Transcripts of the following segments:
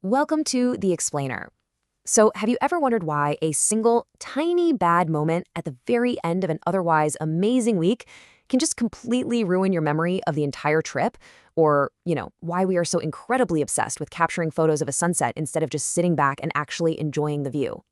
Welcome to The Explainer. So, have you ever wondered why a single tiny bad moment at the very end of an otherwise amazing week can just completely ruin your memory of the entire trip? Or, why we are so incredibly obsessed with capturing photos of a sunset instead of just sitting back and actually enjoying the view?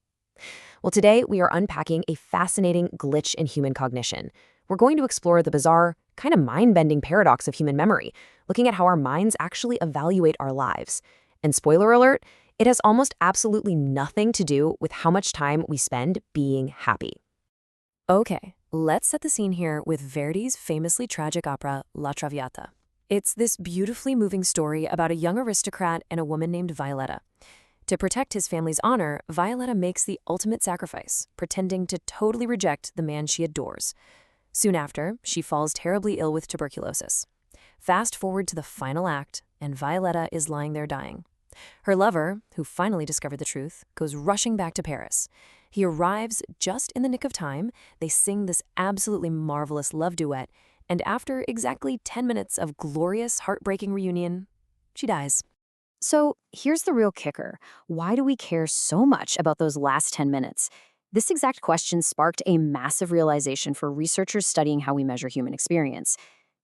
Well, today we are unpacking a fascinating glitch in human cognition. We're going to explore the bizarre, kind of mind-bending paradox of human memory, looking at how our minds actually evaluate our lives. And spoiler alert, it has almost absolutely nothing to do with how much time we spend being happy. Okay, let's set the scene here with Verdi's famously tragic opera La Traviata. It's this beautifully moving story about a young aristocrat and a woman named Violetta. To protect his family's honor, Violetta makes the ultimate sacrifice, pretending to totally reject the man she adores. Soon after, she falls terribly ill with tuberculosis. Fast forward to the final act, and Violetta is lying there dying. Her lover, who finally discovered the truth, goes rushing back to Paris. He arrives just in the nick of time. They sing this absolutely marvelous love duet, and after exactly 10 minutes of glorious, heartbreaking reunion, she dies. So here's the real kicker. Why do we care so much about those last 10 minutes? This exact question sparked a massive realization for researchers studying how we measure human experience.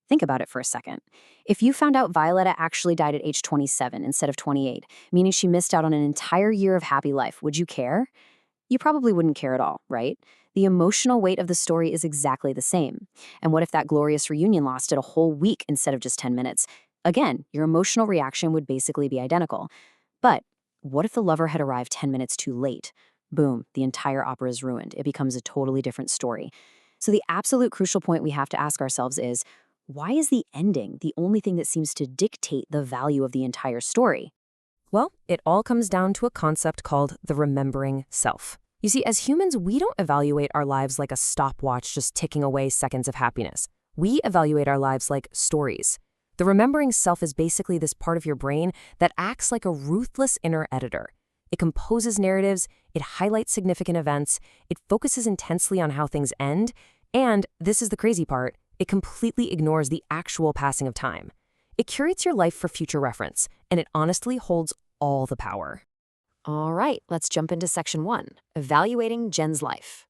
Think about it for a second. If you found out Violetta actually died at age 27 instead of 28, meaning she missed out on an entire year of happy life, would you care? You probably wouldn't care at all, right? The emotional weight of the story is exactly the same. And what if that glorious reunion lasted a whole week instead of just 10 minutes? Again, your emotional reaction would basically be identical. But what if the lover had arrived 10 minutes too late? Boom, the entire opera is ruined. It becomes a totally different story. So the absolute crucial point we have to ask ourselves is, why is the ending the only thing that seems to dictate the value of the entire story? Well, it all comes down to a concept called the remembering self. You see, as humans, we don't evaluate our lives like a stopwatch just ticking away seconds of happiness. We evaluate our lives like stories. The remembering self is basically this part of your brain that acts like a ruthless inner editor. It composes narratives, it highlights significant events, it focuses intensely on how things end, and, this is the crazy part, it completely ignores the actual passing of time. It curates your life for future reference, and it honestly holds all the power. All right, let's jump into section 1, evaluating Jen's life.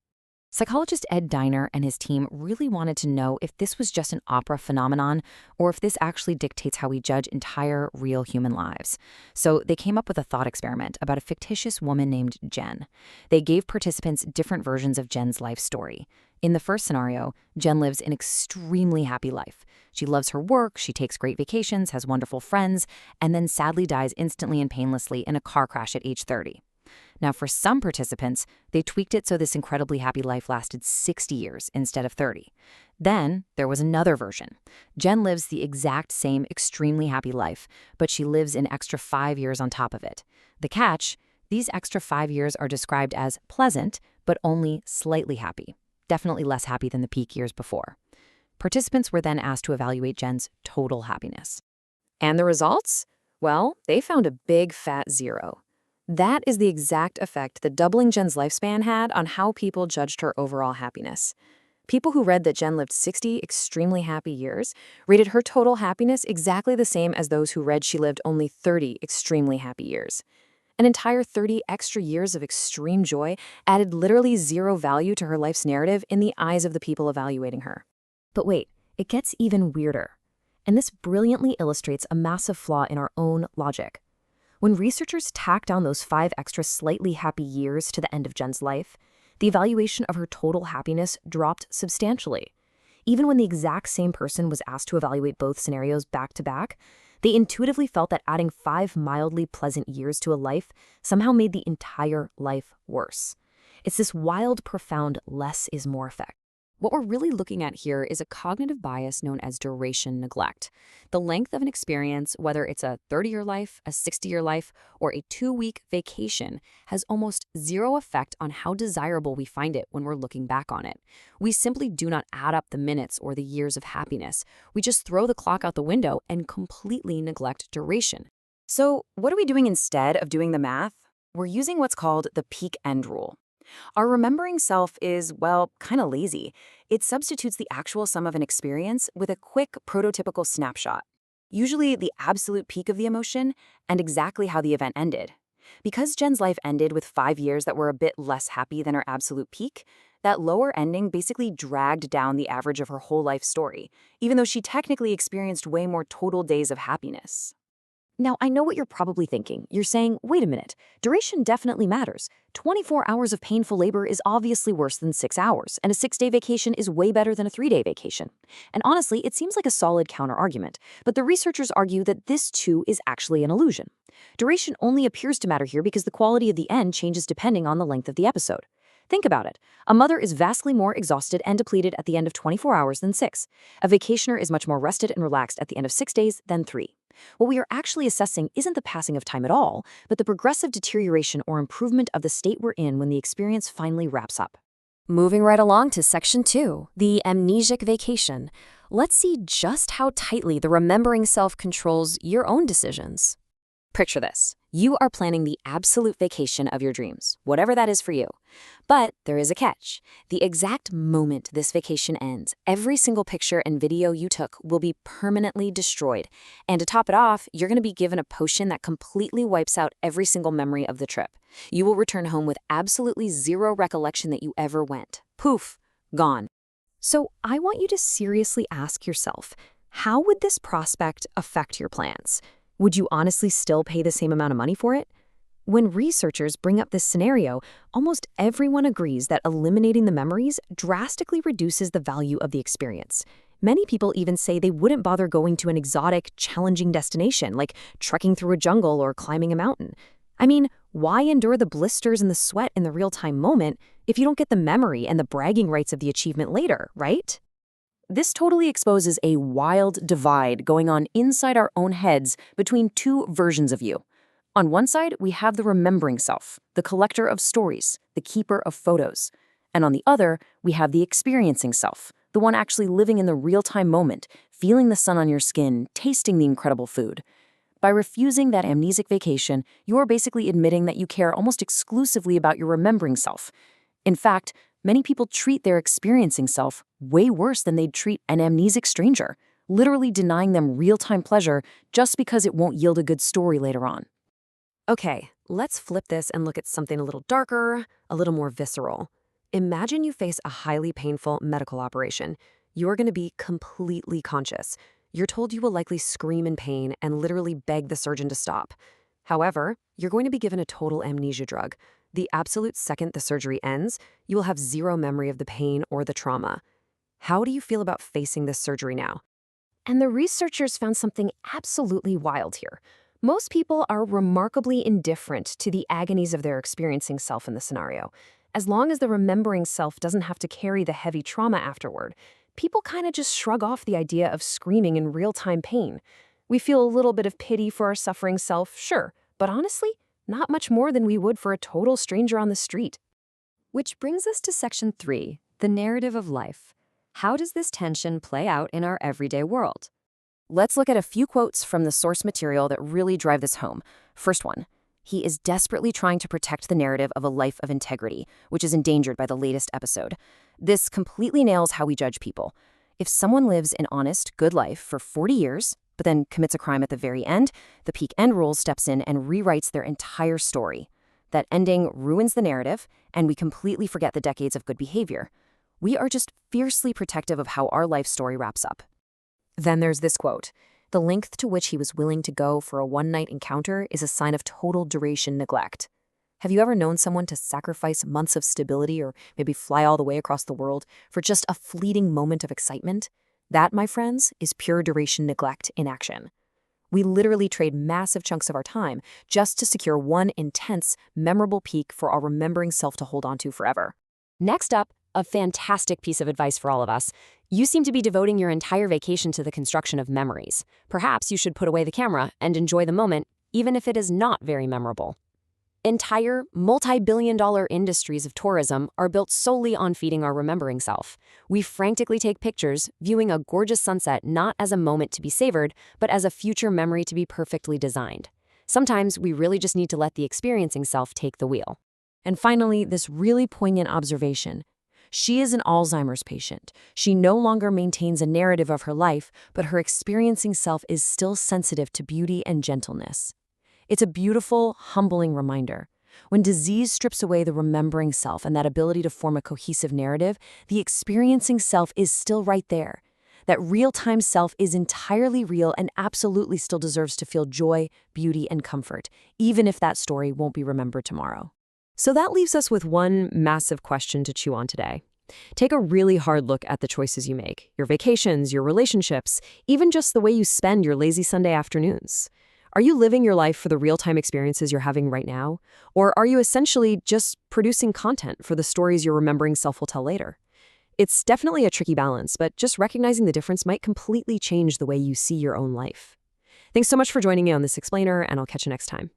Psychologist Ed Diner and his team really wanted to know if this was just an opera phenomenon or if this actually dictates how we judge entire real human lives. So they came up with a thought experiment about a fictitious woman named Jen. They gave participants different versions of Jen's life story. In the first scenario, Jen lives an extremely happy life. She loves her work, she takes great vacations, has wonderful friends, and then sadly dies instantly and painlessly in a car crash at age 30. Now, for some participants, they tweaked it so this incredibly happy life lasted 60 years instead of 30. Then there was another version. Jen lives the exact same extremely happy life, but she lives an extra 5 years on top of it. The catch, these extra 5 years are described as pleasant, but only slightly happy. Definitely less happy than the peak years before. Participants were then asked to evaluate Jen's total happiness. And the results? Well, they found a big fat 0. That is the exact effect that doubling Jen's lifespan had on how people judged her overall happiness. People who read that Jen lived 60 extremely happy years rated her total happiness exactly the same as those who read she lived only 30 extremely happy years. An entire 30 extra years of extreme joy added literally 0 value to her life's narrative in the eyes of the people evaluating her. But wait, it gets even weirder. And this brilliantly illustrates a massive flaw in our own logic. When researchers tacked on those 5 extra slightly happy years to the end of Jen's life, the evaluation of her total happiness dropped substantially. Even when the exact same person was asked to evaluate both scenarios back to back, they intuitively felt that adding 5 mildly pleasant years to a life somehow made the entire life worse. It's this wild, profound less is more effect. What we're really looking at here is a cognitive bias known as duration neglect. The length of an experience, whether it's a 30-year life, a 60-year life, or a 2-week vacation, has almost 0 effect on how desirable we find it when we're looking back on it. We simply do not add up the minutes or the years of happiness. We just throw the clock out the window and completely neglect duration. So what are we doing instead of doing the math? We're using what's called the peak end rule. Our remembering self is, well, kind of lazy. It substitutes the actual sum of an experience with a quick prototypical snapshot. usually the absolute peak of the emotion and exactly how the event ended. Because Jen's life ended with 5 years that were a bit less happy than her absolute peak, that lower ending basically dragged down the average of her whole life story, even though she technically experienced way more total days of happiness. Now, I know what you're probably thinking. You're saying, wait a minute, duration definitely matters. 24 hours of painful labor is obviously worse than 6 hours, and a 6-day vacation is way better than a 3-day vacation. And honestly, it seems like a solid counter-argument, but the researchers argue that this too is actually an illusion. Duration only appears to matter here because the quality of the end changes depending on the length of the episode. Think about it. A mother is vastly more exhausted and depleted at the end of 24 hours than 6. A vacationer is much more rested and relaxed at the end of 6 days than 3. What we are actually assessing isn't the passing of time at all, but the progressive deterioration or improvement of the state we're in when the experience finally wraps up. Moving right along to Section 2, the amnesic vacation. Let's see just how tightly the remembering self controls your own decisions. Picture this. You are planning the absolute vacation of your dreams, whatever that is for you. But there is a catch. The exact moment this vacation ends, every single picture and video you took will be permanently destroyed. And to top it off, you're going to be given a potion that completely wipes out every single memory of the trip. You will return home with absolutely zero recollection that you ever went. Poof, gone. So I want you to seriously ask yourself, how would this prospect affect your plans? Would you honestly still pay the same amount of money for it? When researchers bring up this scenario, almost everyone agrees that eliminating the memories drastically reduces the value of the experience. Many people even say they wouldn't bother going to an exotic, challenging destination, like trekking through a jungle or climbing a mountain. I mean, why endure the blisters and the sweat in the real-time moment if you don't get the memory and the bragging rights of the achievement later, right? This totally exposes a wild divide going on inside our own heads between two versions of you. On one side, we have the remembering self, the collector of stories, the keeper of photos. And on the other, we have the experiencing self, the one actually living in the real-time moment, feeling the sun on your skin, tasting the incredible food. By refusing that amnesic vacation, you're basically admitting that you care almost exclusively about your remembering self. In fact, many people treat their experiencing self way worse than they'd treat an amnesic stranger, literally denying them real-time pleasure just because it won't yield a good story later on. Okay, let's flip this and look at something a little darker, a little more visceral. Imagine you face a highly painful medical operation. You're going to be completely conscious. You're told you will likely scream in pain and literally beg the surgeon to stop. However, you're going to be given a total amnesia drug. The absolute second the surgery ends, you will have zero memory of the pain or the trauma. How do you feel about facing this surgery now? And the researchers found something absolutely wild here. Most people are remarkably indifferent to the agonies of their experiencing self in the scenario. As long as the remembering self doesn't have to carry the heavy trauma afterward, people kind of just shrug off the idea of screaming in real-time pain. We feel a little bit of pity for our suffering self, sure, but honestly, not much more than we would for a total stranger on the street. Which brings us to Section 3, the narrative of life. How does this tension play out in our everyday world? Let's look at a few quotes from the source material that really drive this home. First one, he is desperately trying to protect the narrative of a life of integrity, which is endangered by the latest episode. This completely nails how we judge people. If someone lives an honest, good life for 40 years, but then commits a crime at the very end, the peak end rule steps in and rewrites their entire story. That ending ruins the narrative, and we completely forget the decades of good behavior. We are just fiercely protective of how our life story wraps up. Then there's this quote, "The length to which he was willing to go for a one-night encounter is a sign of total duration neglect." Have you ever known someone to sacrifice months of stability or maybe fly all the way across the world for just a fleeting moment of excitement? That, my friends, is pure duration neglect in action. We literally trade massive chunks of our time just to secure one intense, memorable peak for our remembering self to hold on to forever. Next up, a fantastic piece of advice for all of us. You seem to be devoting your entire vacation to the construction of memories. Perhaps you should put away the camera and enjoy the moment, even if it is not very memorable. Entire, multi-billion-dollar industries of tourism are built solely on feeding our remembering self. We frantically take pictures, viewing a gorgeous sunset not as a moment to be savored, but as a future memory to be perfectly designed. Sometimes we really just need to let the experiencing self take the wheel. And finally, this really poignant observation. She is an Alzheimer's patient. She no longer maintains a narrative of her life, but her experiencing self is still sensitive to beauty and gentleness. It's a beautiful, humbling reminder. When disease strips away the remembering self and that ability to form a cohesive narrative, the experiencing self is still right there. That real-time self is entirely real and absolutely still deserves to feel joy, beauty, and comfort, even if that story won't be remembered tomorrow. So that leaves us with one massive question to chew on today. Take a really hard look at the choices you make, your vacations, your relationships, even just the way you spend your lazy Sunday afternoons. Are you living your life for the real-time experiences you're having right now? Or are you essentially just producing content for the stories your remembering self will tell later? It's definitely a tricky balance, but just recognizing the difference might completely change the way you see your own life. Thanks so much for joining me on this explainer, and I'll catch you next time.